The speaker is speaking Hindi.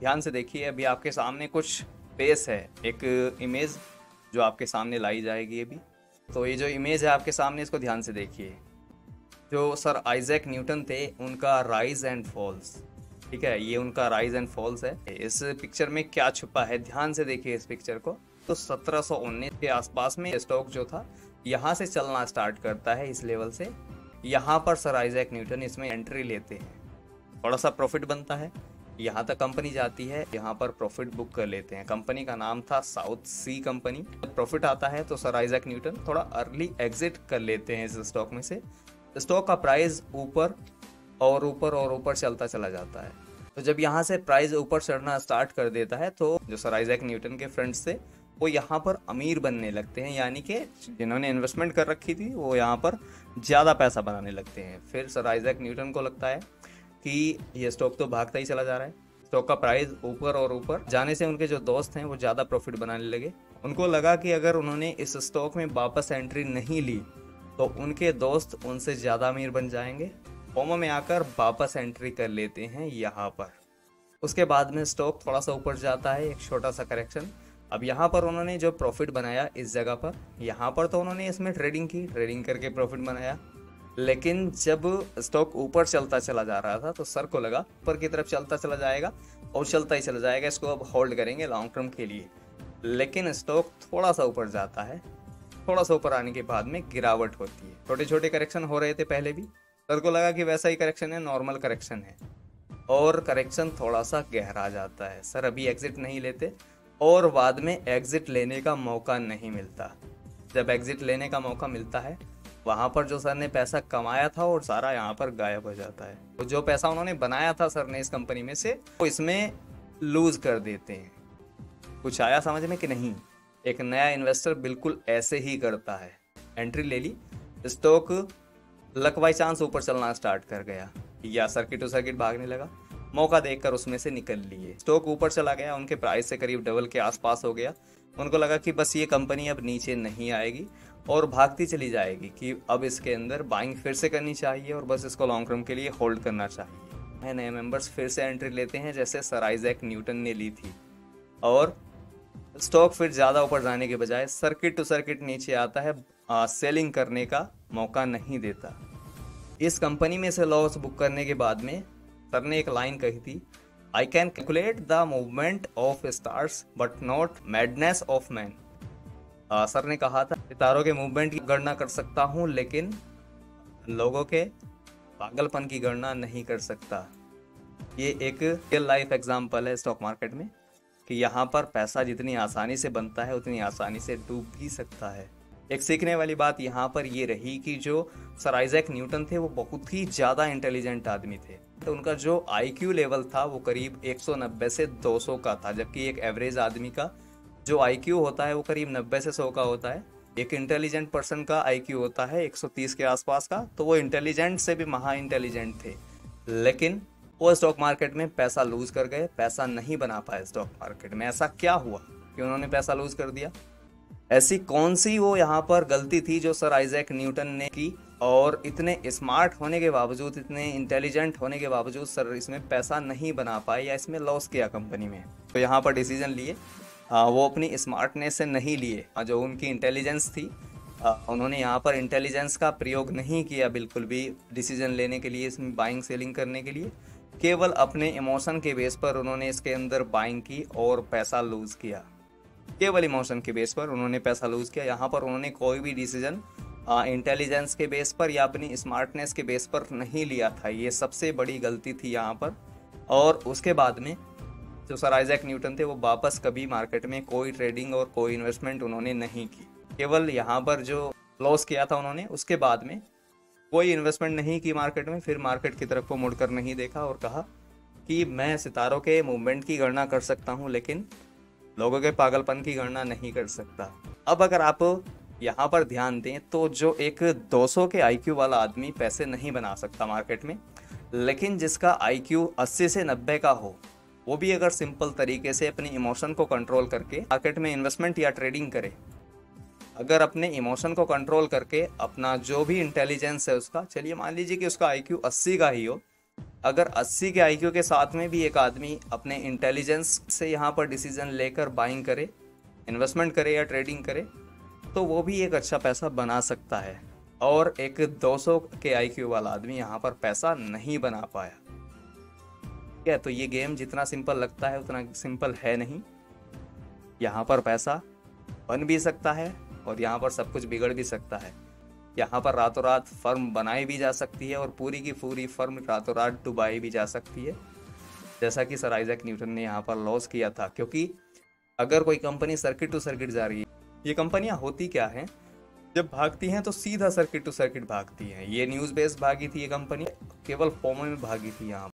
ध्यान से देखिए, अभी आपके सामने कुछ फेस है, एक इमेज जो आपके सामने लाई जाएगी अभी। तो ये जो इमेज है आपके सामने, इसको ध्यान से देखिए। जो सर आइजैक न्यूटन थे, उनका राइज एंड फॉल्स, ठीक है, ये उनका राइज एंड फॉल्स है। इस पिक्चर में क्या छुपा है, ध्यान से देखिए इस पिक्चर को। तो 1719 के आसपास में स्टॉक जो था यहाँ से चलना स्टार्ट करता है, इस लेवल से। यहाँ पर सर आइजैक न्यूटन इसमें एंट्री लेते हैं, थोड़ा सा प्रॉफिट बनता है, यहाँ तक कंपनी जाती है, यहाँ पर प्रॉफिट बुक कर लेते हैं। कंपनी का नाम था साउथ सी कंपनी। प्रॉफिट आता है तो सर आइजैक न्यूटन थोड़ा अर्ली एग्जिट कर लेते हैं इस स्टॉक में से। स्टॉक का प्राइस ऊपर और ऊपर और ऊपर चलता चला जाता है। तो जब यहाँ से प्राइस ऊपर चढ़ना स्टार्ट कर देता है तो जो सर आइजैक न्यूटन के फ्रेंड्स थे वो यहाँ पर अमीर बनने लगते हैं, यानी कि जिन्होंने इन्वेस्टमेंट कर रखी थी वो यहाँ पर ज़्यादा पैसा बनाने लगते हैं। फिर सर आइजैक न्यूटन को लगता है कि ये स्टॉक तो भागता ही चला जा रहा है। स्टॉक का प्राइस ऊपर और ऊपर जाने से उनके जो दोस्त हैं वो ज़्यादा प्रॉफिट बनाने लगे। उनको लगा कि अगर उन्होंने इस स्टॉक में वापस एंट्री नहीं ली तो उनके दोस्त उनसे ज़्यादा अमीर बन जाएंगे। फोमो में आकर वापस एंट्री कर लेते हैं यहाँ पर। उसके बाद में स्टॉक थोड़ा सा ऊपर जाता है, एक छोटा सा करेक्शन। अब यहाँ पर उन्होंने जो प्रॉफिट बनाया इस जगह पर, यहाँ पर तो उन्होंने इसमें ट्रेडिंग की, ट्रेडिंग करके प्रॉफिट बनाया। लेकिन जब स्टॉक ऊपर चलता चला जा रहा था तो सर को लगा ऊपर की तरफ चलता चला जाएगा और चलता ही चला जाएगा, इसको अब होल्ड करेंगे लॉन्ग टर्म के लिए। लेकिन स्टॉक थोड़ा सा ऊपर जाता है, थोड़ा सा ऊपर आने के बाद में गिरावट होती है। छोटे छोटे करेक्शन हो रहे थे पहले भी, सर को लगा कि वैसा ही करेक्शन है, नॉर्मल करेक्शन है, और करेक्शन थोड़ा सा गहरा जाता है। सर अभी एग्जिट नहीं लेते और बाद में एग्जिट लेने का मौका नहीं मिलता। जब एग्जिट लेने का मौका मिलता है वहाँ पर जो सर ने पैसा कमाया था और सारा यहाँ पर गायब हो जाता है। तो जो पैसा उन्होंने बनाया था सर ने इस कंपनी में से, वो इसमें लूज कर देते हैं। कुछ आया समझ में कि नहीं? एक नया इन्वेस्टर बिल्कुल ऐसे ही करता है। एंट्री ले ली, स्टॉक लक बाई चांस ऊपर चलना स्टार्ट कर गया या सर्किट टू सर्किट भागने लगा, मौका देखकर उसमें से निकल लिए। स्टॉक ऊपर चला गया, उनके प्राइस से करीब डबल के आसपास हो गया। उनको लगा कि बस ये कंपनी अब नीचे नहीं आएगी और भागती चली जाएगी, कि अब इसके अंदर बाइंग फिर से करनी चाहिए और बस इसको लॉन्ग टर्म के लिए होल्ड करना चाहिए। नए मेंबर्स फिर से एंट्री लेते हैं जैसे सर आइजैक न्यूटन ने ली थी, और स्टॉक फिर ज़्यादा ऊपर जाने के बजाय सर्किट टू सर्किट नीचे आता है, सेलिंग करने का मौका नहीं देता। इस कंपनी में से लॉस बुक करने के बाद में सर ने एक लाइन कही थी, I can calculate the movement of stars but not madness of man. Sir ने कहा था सितारों के मूवमेंट की गणना कर सकता हूँ लेकिन लोगों के पागलपन की गणना नहीं कर सकता। ये एक रियल लाइफ एग्जाम्पल है स्टॉक मार्केट में कि यहाँ पर पैसा जितनी आसानी से बनता है उतनी आसानी से डूब भी सकता है। एक सीखने वाली बात यहाँ पर ये रही कि जो सर आइजैक न्यूटन थे वो बहुत ही ज़्यादा इंटेलिजेंट आदमी थे। तो उनका जो आईक्यू लेवल था वो करीब 190 से 200 का था, जबकि एक एवरेज आदमी का जो आईक्यू होता है वो करीब 90 से 100 का होता है। एक इंटेलिजेंट पर्सन का आईक्यू होता है 130 के आसपास का, तो वो इंटेलिजेंट से भी महा इंटेलिजेंट थे। लेकिन वो स्टॉक मार्केट में पैसा लूज कर गए, पैसा नहीं बना पाए स्टॉक मार्केट में। ऐसा क्या हुआ कि उन्होंने पैसा लूज कर दिया? ऐसी कौन सी वो यहाँ पर गलती थी जो सर आइजैक न्यूटन ने की, और इतने स्मार्ट होने के बावजूद, इतने इंटेलिजेंट होने के बावजूद सर इसमें पैसा नहीं बना पाए या इसमें लॉस किया कंपनी में? तो यहाँ पर डिसीजन लिए वो अपनी स्मार्टनेस से नहीं लिए, जो उनकी इंटेलिजेंस थी उन्होंने यहाँ पर इंटेलिजेंस का प्रयोग नहीं किया बिल्कुल भी डिसीजन लेने के लिए, इसमें बाइंग सेलिंग करने के लिए। केवल अपने इमोशन के बेस पर उन्होंने इसके अंदर बाइंग की और पैसा लूज किया। केवल इमोशन के बेस पर उन्होंने पैसा लूज किया। यहाँ पर उन्होंने कोई भी डिसीजन इंटेलिजेंस के बेस पर या अपनी स्मार्टनेस के बेस पर नहीं लिया था। ये सबसे बड़ी गलती थी यहाँ पर। और उसके बाद में जो सर आइजैक न्यूटन थे वो वापस कभी मार्केट में कोई ट्रेडिंग और कोई इन्वेस्टमेंट उन्होंने नहीं की। केवल यहाँ पर जो लॉस किया था उन्होंने, उसके बाद में कोई इन्वेस्टमेंट नहीं की मार्केट में। फिर मार्केट की तरफ को मुड़कर नहीं देखा और कहा कि मैं सितारों के मूवमेंट की गणना कर सकता हूँ लेकिन लोगों के पागलपन की गणना नहीं कर सकता। अब अगर आप यहाँ पर ध्यान दें तो जो एक 200 के आईक्यू वाला आदमी पैसे नहीं बना सकता मार्केट में, लेकिन जिसका आईक्यू 80 से 90 का हो, वो भी अगर सिंपल तरीके से अपनी इमोशन को कंट्रोल करके मार्केट में इन्वेस्टमेंट या ट्रेडिंग करे, अगर अपने इमोशन को कंट्रोल करके अपना जो भी इंटेलिजेंस है उसका, चलिए मान लीजिए कि उसका आईक्यू 80 का ही हो, अगर 80 के आईक्यू के साथ में भी एक आदमी अपने इंटेलिजेंस से यहाँ पर डिसीजन लेकर बाइंग करे, इन्वेस्टमेंट करे या ट्रेडिंग करे, तो वो भी एक अच्छा पैसा बना सकता है। और एक 200 के आईक्यू वाला आदमी यहाँ पर पैसा नहीं बना पाया। ठीक है, तो ये गेम जितना सिंपल लगता है उतना सिंपल है नहीं। यहाँ पर पैसा बन भी सकता है और यहाँ पर सब कुछ बिगड़ भी सकता है। यहाँ पर रातों रात फर्म बनाई भी जा सकती है और पूरी की पूरी फर्म रातों रात डुबाई भी जा सकती है, जैसा कि सर आइजैक न्यूटन ने यहाँ पर लॉस किया था। क्योंकि अगर कोई कंपनी सर्किट टू सर्किट जा रही है, ये कंपनियाँ होती क्या हैं, जब भागती हैं तो सीधा सर्किट टू सर्किट भागती हैं। ये न्यूज़ बेस्ड भागी थी, ये कंपनी केवल फॉर्म में भागी थी यहाँ